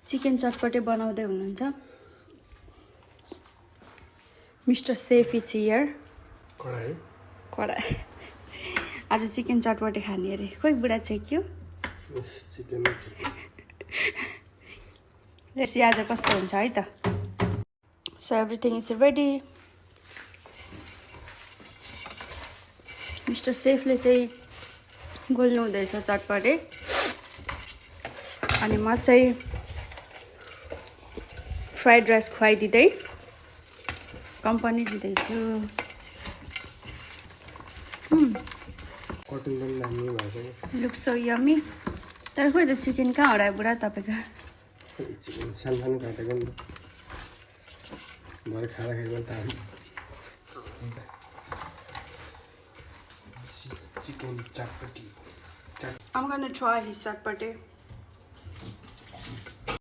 Chicken चटपटे बनाउँदै हुनुहुन्छ mister safe is here कडाई आज चिकन चटपटे खाने अरे खोइ बुढा छेक्यो रेसी आज कस्तो हुन्छ है त so everything is ready mister सेफले चाहिँ गोल्नु हुँदैछ चटपटे अनि म चाहिँ फ्राइड राइस खुवाइदिँदै कम्पनी दिँदैछु लुक्स सो यम्मी तर खोइ त चिकन कहाँ हरायो बुढा तपाईँको सानो काटेको नि भरे खाँदाखेरि पनि चिकन चटपटी I'm gonna try his chatpae.